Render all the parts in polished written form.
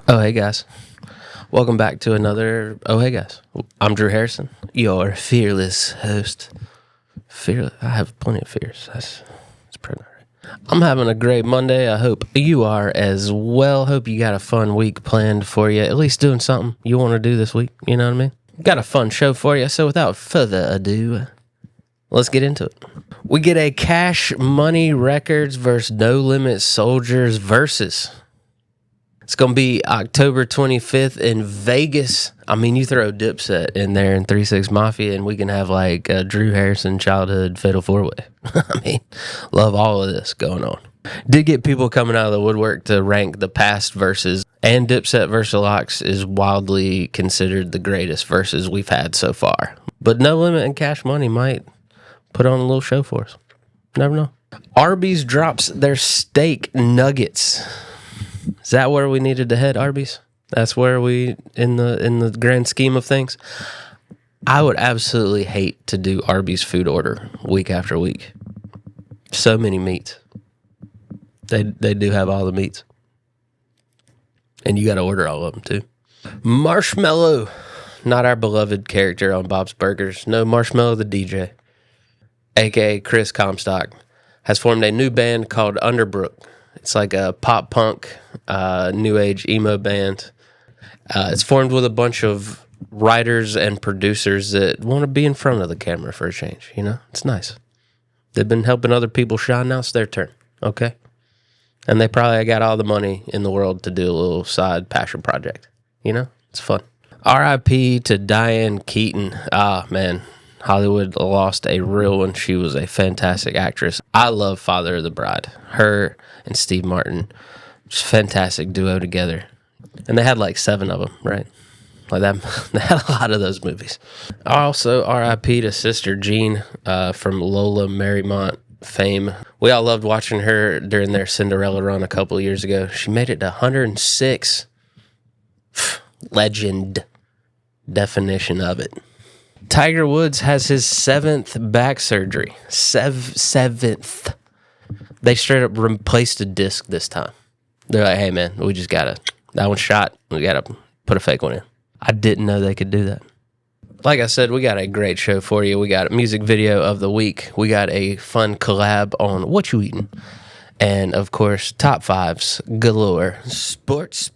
Oh, hey guys. Welcome back to another Oh, hey guys. I'm Drew Harrison, your fearless host. Fearless. I have plenty of fears. That's pretty right. I'm having a great Monday. I hope you are as well. Hope you got a fun week planned for you. At least doing something you want to do this week. You know what I mean? Got a fun show for you. So without further ado, let's get into it. We get a Cash Money Records versus No Limit Soldiers versus. It's going to be October 25th in Vegas. I mean, you throw Dipset in there and 3-6 Mafia, and we can have like a Drew Harrison childhood fatal four-way. I mean, love all of this going on. Did get people coming out of the woodwork to rank the past verses, and Dipset versus Locks is wildly considered the greatest verses we've had so far. But No Limit and Cash Money might put on a little show for us. Never know. Arby's drops their steak nuggets. Is that where we needed to head, Arby's? That's where we, in the grand scheme of things? I would absolutely hate to do Arby's food order week after week. So many meats. They do have all the meats. And you got to order all of them, too. Marshmello. Not our beloved character on Bob's Burgers. No, Marshmello the DJ, a.k.a. Chris Comstock, has formed a new band called Underbrook. It's like a pop punk, new age emo band. It's formed with a bunch of writers and producers that want to be in front of the camera for a change. You know, it's nice. They've been helping other people shine. Now it's their turn. Okay. And they probably got all the money in the world to do a little side passion project. You know, it's fun. R.I.P. to Diane Keaton. Ah, man. Hollywood lost a real one. She was a fantastic actress. I love Father of the Bride. Her and Steve Martin, just fantastic duo together. And they had like 7 of them, right? Like that, they had a lot of those movies. Also, R.I.P. to Sister Jean from Lola Marymount fame. We all loved watching her during their Cinderella run a couple of years ago. She made it to 106. Legend. Definition of it. Tiger Woods has his 7th back surgery. 7th. They straight up replaced a disc this time. They're like, hey, man, we just got to, that one's shot. We got to put a fake one in. I didn't know they could do that. Like I said, we got a great show for you. We got a music video of the week. We got a fun collab on What You Eatin. And, of course, top 5s galore. Sports.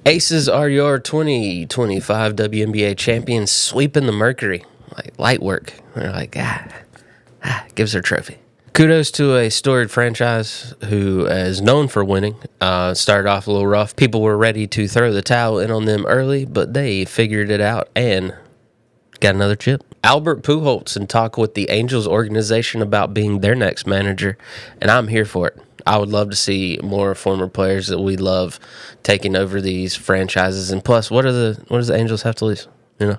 Aces are your 2025 WNBA champions, sweeping the Mercury. Like, light work. They're like, gives her trophy. Kudos to a storied franchise who is known for winning. Started off a little rough. People were ready to throw the towel in on them early, but they figured it out and got another chip. Albert Pujols and talk with the Angels organization about being their next manager, and I'm here for it. I would love to see more former players that we love taking over these franchises. And plus, what does the Angels have to lose? You know,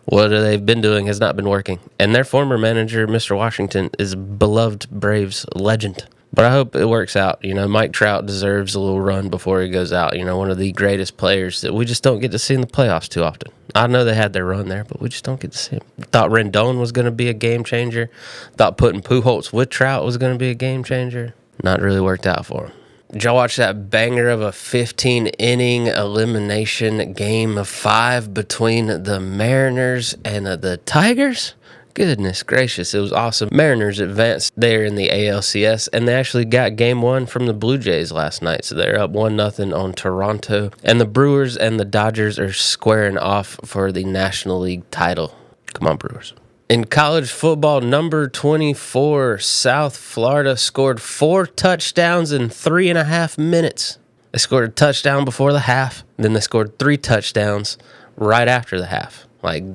what they've been doing has not been working, and their former manager, Mr. Washington, is a beloved Braves legend. But I hope it works out. You know, Mike Trout deserves a little run before he goes out. You know, one of the greatest players that we just don't get to see in the playoffs too often. I know they had their run there, but we just don't get to see him. Thought Rendon was going to be a game changer. Thought putting Pujols with Trout was going to be a game changer. Not really worked out for him. Did y'all watch that banger of a 15-inning elimination game of 5 between the Mariners and the Tigers? Goodness gracious, it was awesome. Mariners advanced there in the ALCS, and they actually got game 1 from the Blue Jays last night, so they're up 1-0 on Toronto. And the Brewers and the Dodgers are squaring off for the National League title. Come on, Brewers. In college football, number 24, South Florida scored 4 touchdowns in 3.5 minutes. They scored a touchdown before the half, then they scored 3 touchdowns right after the half. Like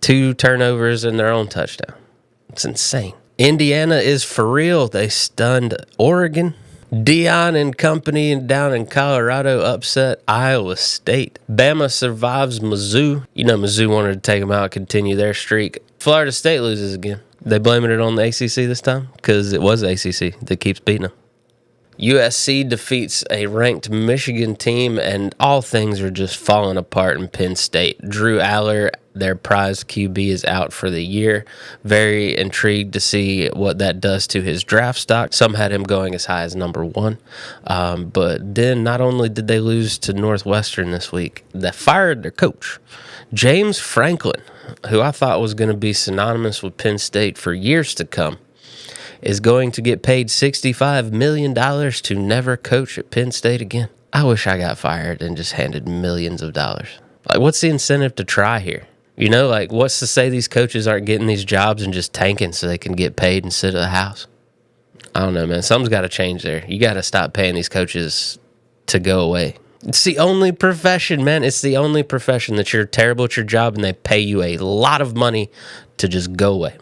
2 turnovers and their own touchdown. It's insane. Indiana is for real. They stunned Oregon. Diane and company down in Colorado upset Iowa State. Bama survives Mizzou. You know Mizzou wanted to take them out, continue their streak. Florida State loses again. They blaming it on the ACC this time because it was the ACC that keeps beating them. USC defeats a ranked Michigan team, and all things are just falling apart in Penn State. Drew Aller Their prized QB is out for the year. Very intrigued to see what that does to his draft stock. Some had him going as high as number 1. But then not only did they lose to Northwestern this week, they fired their coach. James Franklin, who I thought was going to be synonymous with Penn State for years to come, is going to get paid $65 million to never coach at Penn State again. I wish I got fired and just handed millions of dollars. Like, what's the incentive to try here? You know, like, what's to say these coaches aren't getting these jobs and just tanking so they can get paid and sit at the house? I don't know, man. Something's got to change there. You got to stop paying these coaches to go away. It's the only profession, man. It's the only profession that you're terrible at your job and they pay you a lot of money to just go away.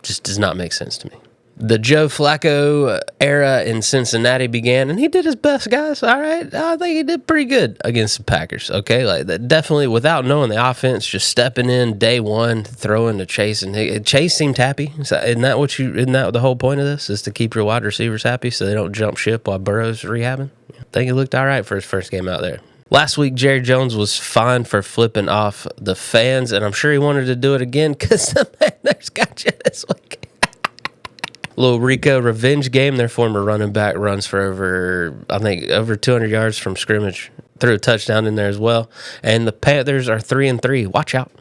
Just does not make sense to me. The Joe Flacco era in Cincinnati began, and he did his best, guys. All right, I think he did pretty good against the Packers. Okay, like that, definitely without knowing the offense, just stepping in day one, throwing to Chase, and Chase seemed happy. So isn't that the whole point of this? Is to keep your wide receivers happy so they don't jump ship while Burrow's rehabbing? I think he looked all right for his first game out there. Last week, Jerry Jones was fined for flipping off the fans, and I'm sure he wanted to do it again because the Mariners got you this week. Little Rico revenge game. Their former running back runs for over 200 yards from scrimmage. Threw a touchdown in there as well. And the Panthers are 3-3. Watch out.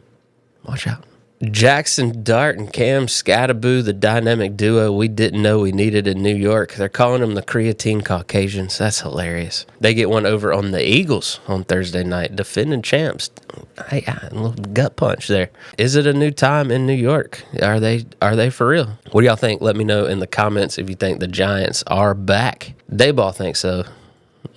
Watch out. Jackson Dart and Cam Scattaboo, the dynamic duo we didn't know we needed in New York. They're calling them the creatine Caucasians. That's hilarious. They get one over on the Eagles on Thursday night. Defending champs. Hey, a little gut punch there. Is it a new time in New York? Are they for real? What do y'all think? Let me know in the comments if you think the Giants are back. Dayball thinks so.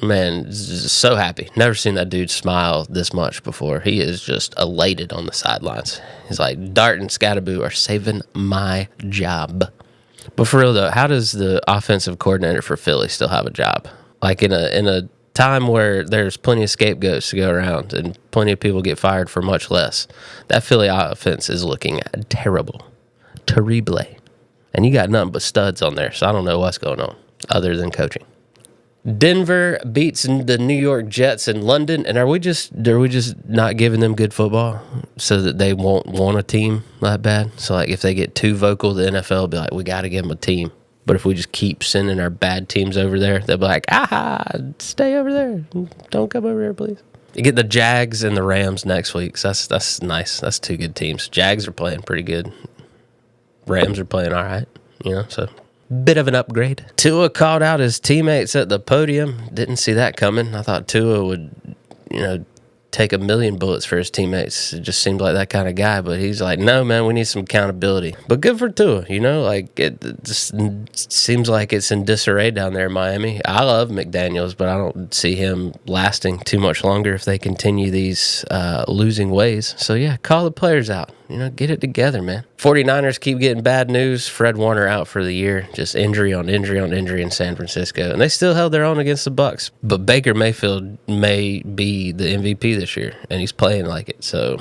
Man, so happy. Never seen that dude smile this much before. He is just elated on the sidelines. He's like, Dart and Scattaboo are saving my job. But for real, though, how does the offensive coordinator for Philly still have a job? Like in a time where there's plenty of scapegoats to go around and plenty of people get fired for much less, that Philly offense is looking terrible. Terrible. And you got nothing but studs on there, so I don't know what's going on other than coaching. Denver beats the New York Jets in London, and are we just not giving them good football so that they won't want a team that bad? So like if they get too vocal, the NFL will be like, we got to give them a team. But if we just keep sending our bad teams over there, they'll be like, stay over there. Don't come over here, please. You get the Jags and the Rams next week, so that's nice. That's two good teams. Jags are playing pretty good. Rams are playing all right, so bit of an upgrade. Tua called out his teammates at the podium. Didn't see that coming. I thought Tua would, take a million bullets for his teammates. It just seemed like that kind of guy, but he's like, no, man, we need some accountability. But good for Tua, like it just seems like it's in disarray down there in Miami. I love McDaniels, but I don't see him lasting too much longer if they continue these losing ways. So yeah, call the players out. Get it together, man. 49ers keep getting bad news. Fred Warner out for the year. Just injury on injury on injury in San Francisco. And they still held their own against the Bucs. But Baker Mayfield may be the MVP this year, and he's playing like it. So,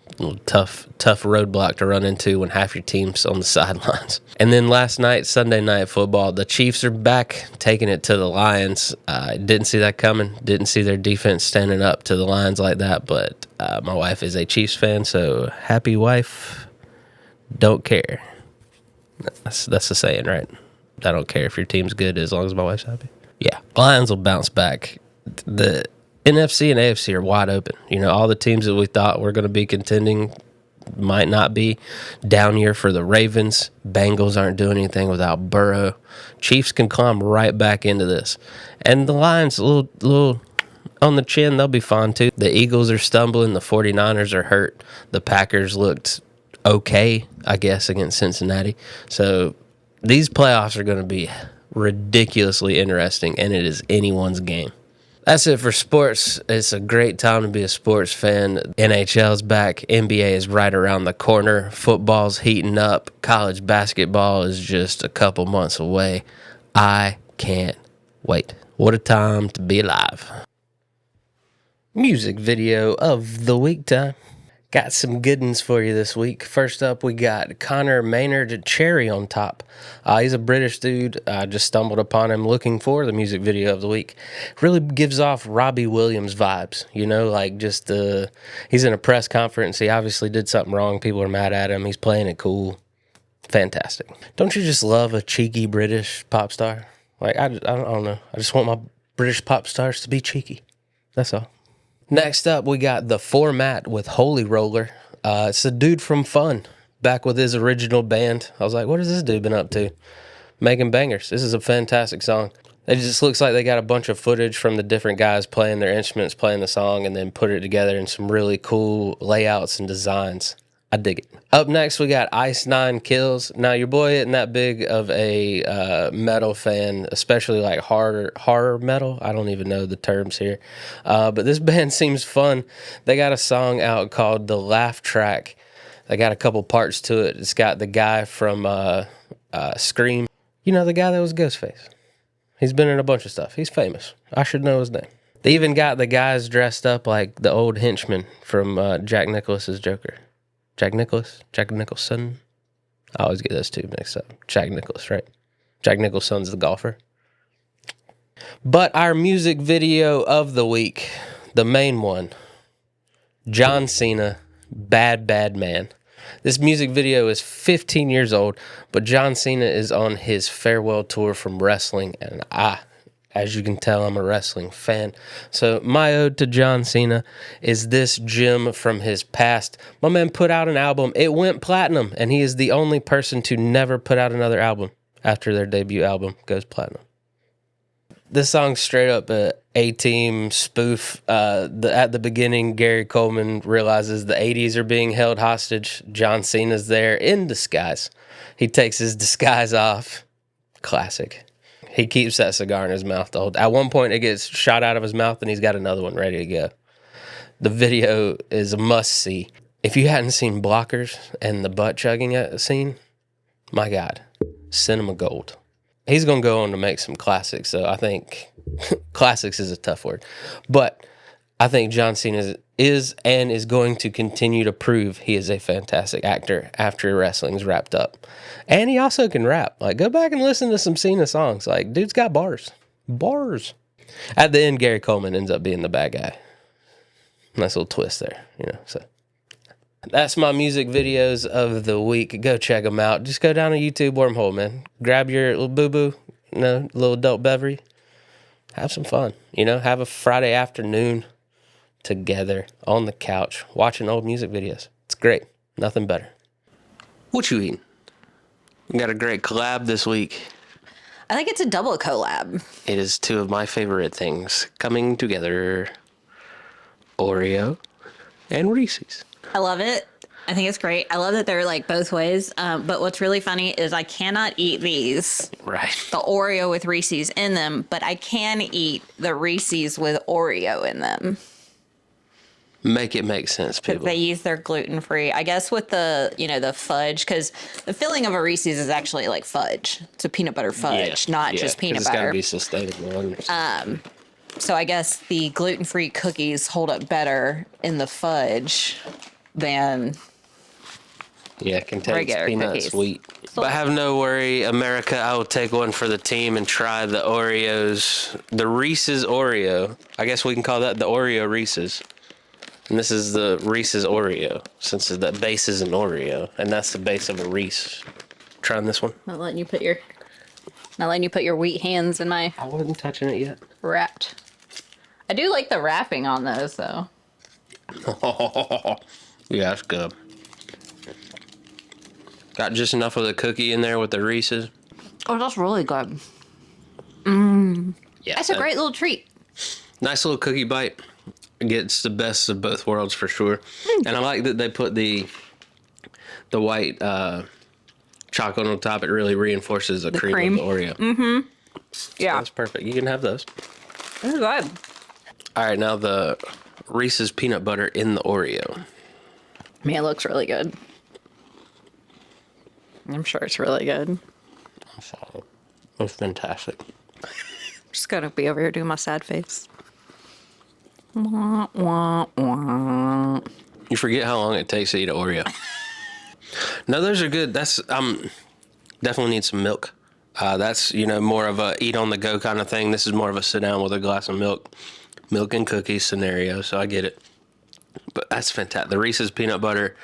a little tough roadblock to run into when half your team's on the sidelines. And then last night, Sunday Night Football, the Chiefs are back, taking it to the Lions. Didn't see that coming. Didn't see their defense standing up to the Lions like that, but my wife is a Chiefs fan, so happy wife, don't care. That's the saying, right? I don't care if your team's good as long as my wife's happy. Yeah, Lions will bounce back. The NFC and AFC are wide open. All the teams that we thought were going to be contending might not be. Down year for the Ravens. Bengals aren't doing anything without Burrow. Chiefs can climb right back into this. And the Lions, a little on the chin, they'll be fine too. The Eagles are stumbling. The 49ers are hurt. The Packers looked okay, I guess, against Cincinnati. So these playoffs are going to be ridiculously interesting, and it is anyone's game. That's it for sports. It's a great time to be a sports fan. NHL's back. NBA is right around the corner. Football's heating up. College basketball is just a couple months away. I can't wait. What a time to be alive. Music video of the week time. Got some good ones for you this week. First up, we got Connor Maynard Cherry on top. He's a British dude. I just stumbled upon him looking for the music video of the week. Really gives off Robbie Williams vibes, you know, like just he's in a press conference. He obviously did something wrong. People are mad at him. He's playing it cool. Fantastic. Don't you just love a cheeky British pop star? Like, I don't know. I just want my British pop stars to be cheeky. That's all. Next up, we got The Format with Holy Roller. It's a dude from Fun, back with his original band. I was like, what has this dude been up to? Making bangers. This is a fantastic song. It just looks like they got a bunch of footage from the different guys playing their instruments, playing the song, and then put it together in some really cool layouts and designs. I dig it. Up next, we got Ice Nine Kills. Now, your boy isn't that big of a metal fan, especially like horror metal. I don't even know the terms here. But this band seems fun. They got a song out called The Laugh Track. They got a couple parts to it. It's got the guy from Scream. You know, the guy that was Ghostface. He's been in a bunch of stuff. He's famous. I should know his name. They even got the guys dressed up like the old henchman from Jack Nicklaus's Joker. Jack Nicholson. I always get those two mixed up. Jack Nicklaus, right? Jack Nicholson's the golfer. But our music video of the week, the main one, John Cena, Bad Bad Man. This music video is 15 years old, but John Cena is on his farewell tour from wrestling, and as you can tell, I'm a wrestling fan. So my ode to John Cena is this gem from his past. My man put out an album. It went platinum, and he is the only person to never put out another album after their debut album goes platinum. This song's straight up a A-Team spoof. At the beginning, Gary Coleman realizes the 80s are being held hostage. John Cena's there in disguise. He takes his disguise off. Classic. He keeps that cigar in his mouth. At one point, it gets shot out of his mouth, and he's got another one ready to go. The video is a must-see. If you hadn't seen Blockers and the butt chugging scene, my God, cinema gold. He's going to go on to make some classics, so I think classics is a tough word. But I think John Cena is going to continue to prove he is a fantastic actor after wrestling's wrapped up. And he also can rap. Like, go back and listen to some Cena songs. Like, dude's got bars. Bars. At the end, Gary Coleman ends up being the bad guy. Nice little twist there, you know. So that's my music videos of the week. Go check them out. Just go down a YouTube wormhole, man. Grab your little boo-boo, little adult beverage. Have some fun, Have a Friday afternoon together on the couch watching old music videos. It's great. Nothing better. What you eating? We got a great collab this week. I think it's a double collab. It is two of my favorite things coming together. Oreo and Reese's. I love it. I think it's great. I love that they're like both ways. But what's really funny is I cannot eat these. Right. The Oreo with Reese's in them, but I can eat the Reese's with Oreo in them. Make it make sense, people. They use their gluten-free. I guess with the, the fudge, because the filling of a Reese's is actually like fudge. It's a peanut butter fudge, not just peanut butter. It's got to be sustainable. So I guess the gluten-free cookies hold up better in the fudge than it contains regular peanut cookies. Sweet. But have no worry, America, I will take one for the team and try the Oreos. The Reese's Oreo. I guess we can call that the Oreo Reese's. And this is the Reese's Oreo, since the base is an Oreo, and that's the base of a Reese. Trying this one. Not letting you put your wheat hands in my. I wasn't touching it yet. Wrapped. I do like the wrapping on those, though. Yeah, that's good. Got just enough of the cookie in there with the Reese's. Oh, that's really good. Yeah, that's a great little treat. Nice little cookie bite. Gets the best of both worlds for sure. And I like that they put the white chocolate on top. It really reinforces the cream of the Oreo. Mm-hmm. Yeah. That's perfect. You can have those. That's good. All right, now the Reese's peanut butter in the Oreo. Man, it looks really good. I'm sure it's really good. It's fantastic. Just gonna be over here doing my sad face. Wah, wah, wah. You forget how long it takes to eat an Oreo. No, those are good. That's definitely need some milk. That's more of a eat on the go kind of thing. This is more of a sit down with a glass of milk and cookies scenario. So I get it. But that's fantastic. The Reese's peanut butter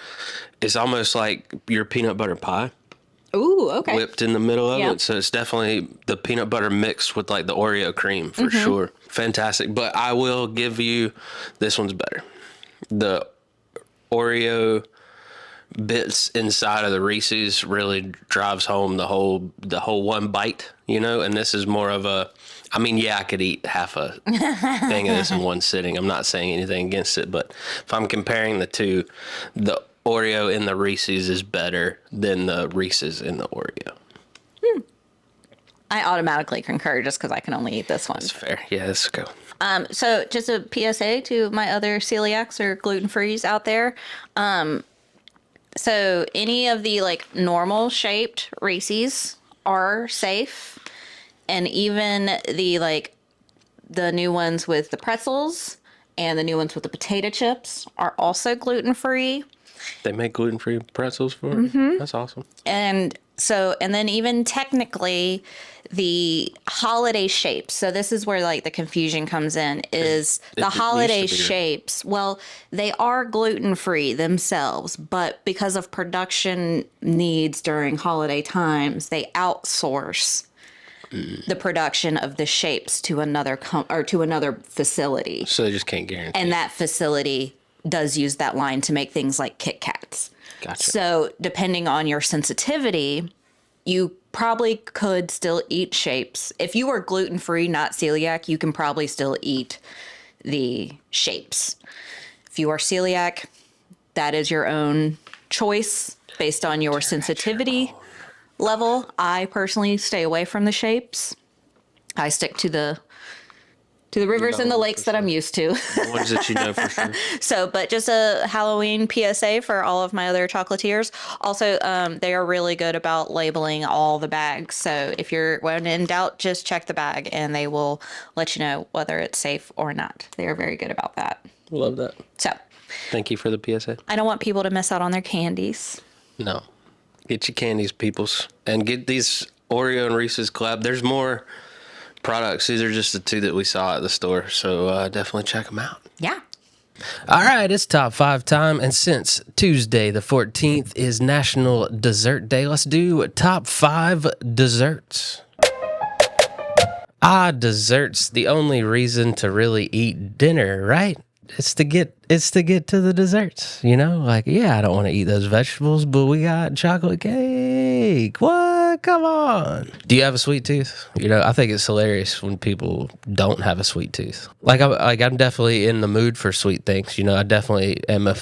is almost like your peanut butter pie. Ooh, okay. Whipped in the middle of it. So it's definitely the peanut butter mixed with like the Oreo cream for sure. Fantastic. But I will give you, this one's better. The Oreo bits inside of the Reese's really drives home the whole one bite, and this is more of a, I could eat half a thing of this in one sitting. I'm not saying anything against it, but if I'm comparing the two, the Oreo in the Reese's is better than the Reese's in the Oreo. I automatically concur just because I can only eat this one. That's fair. Yeah, let's go. So just a PSA to my other celiacs or gluten-frees out there. So any of the like normal shaped Reese's are safe. And even the new ones with the pretzels and the new ones with the potato chips are also gluten-free. They make gluten-free pretzels for it? That's awesome. And then even technically the holiday shapes. So this is where like the confusion comes in is the holiday shapes. Well, they are gluten-free themselves, but because of production needs during holiday times, they outsource the production of the shapes to another facility. So they just can't guarantee. And that facility does use that line to make things like Kit Kats. Gotcha. So depending on your sensitivity, you probably could still eat shapes. If you are gluten-free, not celiac, you can probably still eat the shapes. If you are celiac, that is your own choice based on your sensitivity level. I personally stay away from the shapes. I stick to the rivers and the lakes that I'm used to. The ones that you know for sure. So, but just a Halloween PSA for all of my other chocolatiers. Also, they are really good about labeling all the bags. So if you're when in doubt, just check the bag and they will let you know whether it's safe or not. They are very good about that. Love that. So, thank you for the PSA. I don't want people to miss out on their candies. No. Get your candies, peoples. And get these Oreo and Reese's collab. There's more products. These are just the two that we saw at the store. So definitely check them out. Yeah. All right, it's top 5 time. And since Tuesday the 14th is National Dessert Day, let's do top 5 desserts. Desserts, the only reason to really eat dinner, right? It's to get to the desserts, I don't want to eat those vegetables, but we got chocolate cake. What? Come on. Do you have a sweet tooth? I think it's hilarious when people don't have a sweet tooth. I'm definitely in the mood for sweet things. I definitely am a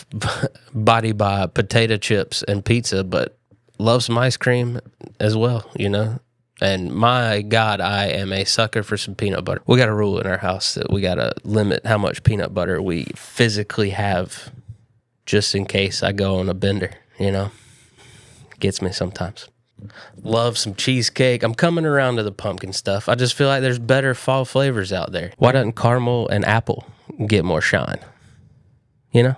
body by potato chips and pizza, but love some ice cream as well, And my God, I am a sucker for some peanut butter. We got a rule in our house that we got to limit how much peanut butter we physically have just in case I go on a bender, Gets me sometimes. Love some cheesecake. I'm coming around to the pumpkin stuff. I just feel like there's better fall flavors out there. Why doesn't caramel and apple get more shine? Well,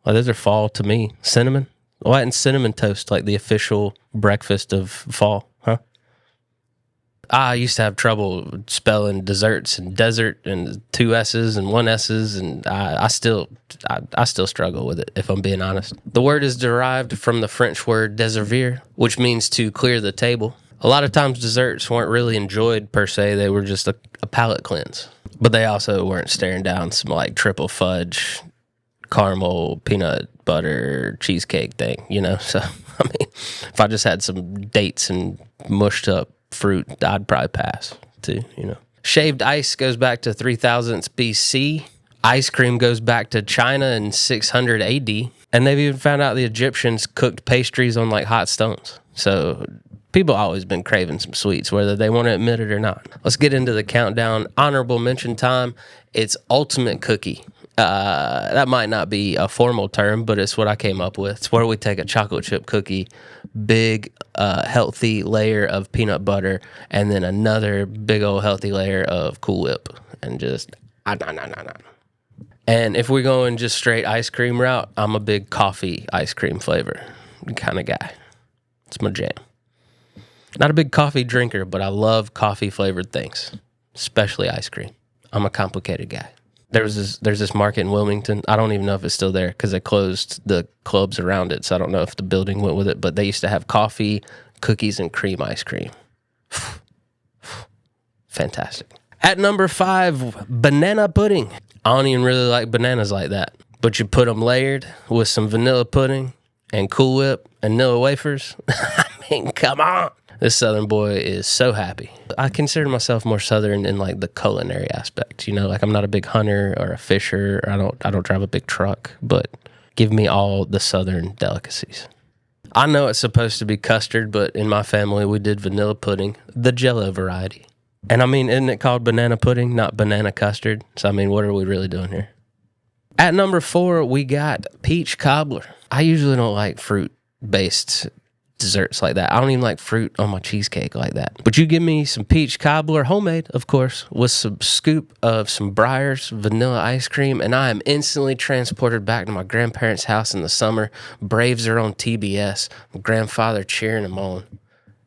those are fall to me. Cinnamon? Why isn't cinnamon toast like the official breakfast of fall, huh? I used to have trouble spelling desserts and desert and 2 S's and 1 S's, and I still struggle with it, if I'm being honest. The word is derived from the French word desservir, which means to clear the table. A lot of times desserts weren't really enjoyed per se, they were just a palate cleanse. But they also weren't staring down some like triple fudge, caramel, peanut butter, cheesecake thing, So, if I just had some dates and mushed up fruit, I'd probably pass too, Shaved ice goes back to 3000s BC. Ice cream goes back to China in 600 AD. And they've even found out the Egyptians cooked pastries on like hot stones. So people always been craving some sweets, whether they want to admit it or not. Let's get into the countdown. Honorable mention time. It's ultimate cookie. That might not be a formal term, but it's what I came up with. It's where we take a chocolate chip cookie, big, healthy layer of peanut butter, and then another big old healthy layer of Cool Whip, and just And if we're going just straight ice cream route, I'm a big coffee ice cream flavor kind of guy. It's my jam. Not a big coffee drinker, but I love coffee flavored things, especially ice cream. I'm a complicated guy. There's this market in Wilmington. I don't even know if it's still there because they closed the clubs around it. So I don't know if the building went with it, but they used to have coffee, cookies, and cream ice cream. Fantastic. At number 5, banana pudding. I don't even really like bananas like that, but you put them layered with some vanilla pudding and Cool Whip and Nilla wafers. I mean, come on. This Southern boy is so happy. I consider myself more Southern in like the culinary aspect. You know, like I'm not a big hunter or a fisher. Or I don't drive a big truck, but give me all the Southern delicacies. I know it's supposed to be custard, but in my family we did vanilla pudding, the Jell-O variety. And I mean, isn't it called banana pudding, not banana custard? So I mean, what are we really doing here? At number 4, we got peach cobbler. I usually don't like fruit-based desserts like that. I don't even like fruit on my cheesecake like that. But you give me some peach cobbler, homemade, of course, with some scoop of some Breyers vanilla ice cream, and I am instantly transported back to my grandparents' house in the summer. Braves are on TBS. My grandfather cheering them on,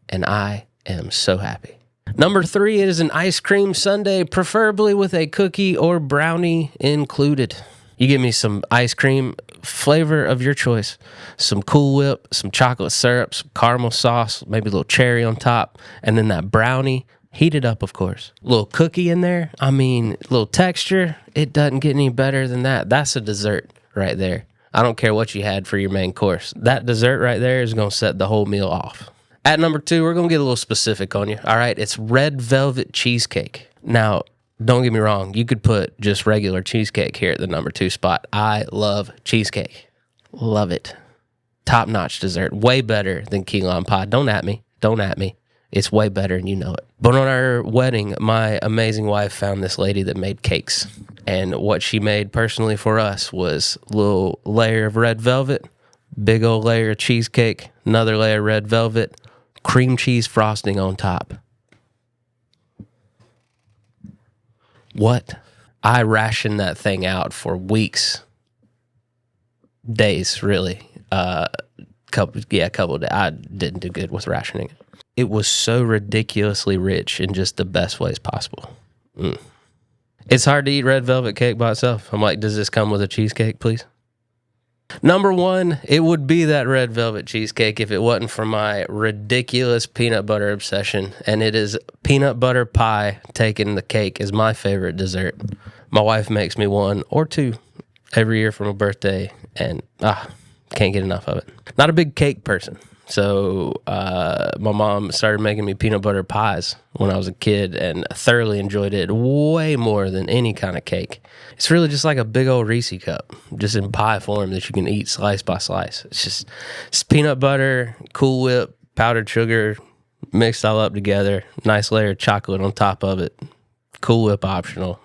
and I am so happy. Number 3 is an ice cream sundae, preferably with a cookie or brownie included. You give me some ice cream flavor of your choice, some Cool Whip, some chocolate syrup, some caramel sauce, maybe a little cherry on top, and then that brownie, heated up, of course. A little cookie in there. I mean, a little texture. It doesn't get any better than that. That's a dessert right there. I don't care what you had for your main course. That dessert right there is going to set the whole meal off. At number 2, we're going to get a little specific on you. All right, it's red velvet cheesecake. Now, don't get me wrong. You could put just regular cheesecake here at the number 2 spot. I love cheesecake. Love it. Top-notch dessert. Way better than key lime pie. Don't at me. It's way better and you know it. But on our wedding, my amazing wife found this lady that made cakes. And what she made personally for us was a little layer of red velvet, big old layer of cheesecake, another layer of red velvet, cream cheese frosting on top. What? I rationed that thing out for weeks. Days, really. A couple of days. I didn't do good with rationing it. It was so ridiculously rich in just the best ways possible. It's hard to eat red velvet cake by itself. I'm like, does this come with a cheesecake, please? Number 1, it would be that red velvet cheesecake if it wasn't for my ridiculous peanut butter obsession. And it is peanut butter pie taking the cake is my favorite dessert. My wife makes me 1 or 2 every year for my birthday, and can't get enough of it. Not a big cake person. So my mom started making me peanut butter pies when I was a kid and thoroughly enjoyed it way more than any kind of cake. It's really just like a big old Reese cup, just in pie form that you can eat slice by slice. It's peanut butter, Cool Whip, powdered sugar, mixed all up together, nice layer of chocolate on top of it. Cool Whip optional.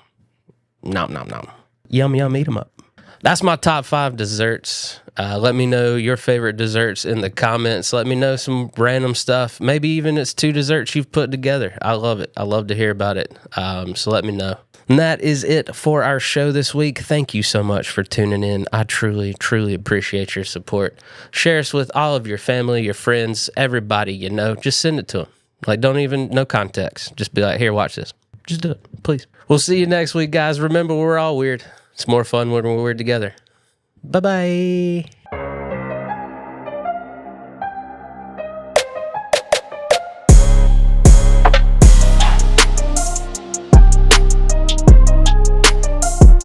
Nom, nom, nom. Yum, yum, eat 'em up. That's my top 5 desserts. Let me know your favorite desserts in the comments. Let me know some random stuff. Maybe even it's 2 desserts you've put together. I love it. I love to hear about it. So let me know. And that is it for our show this week. Thank you so much for tuning in. I truly, truly appreciate your support. Share us with all of your family, your friends, everybody you know. Just send it to them. Like, don't even, no context. Just be like, here, watch this. Just do it, please. We'll see you next week, guys. Remember, we're all weird. It's more fun when we're weird together. Bye-bye.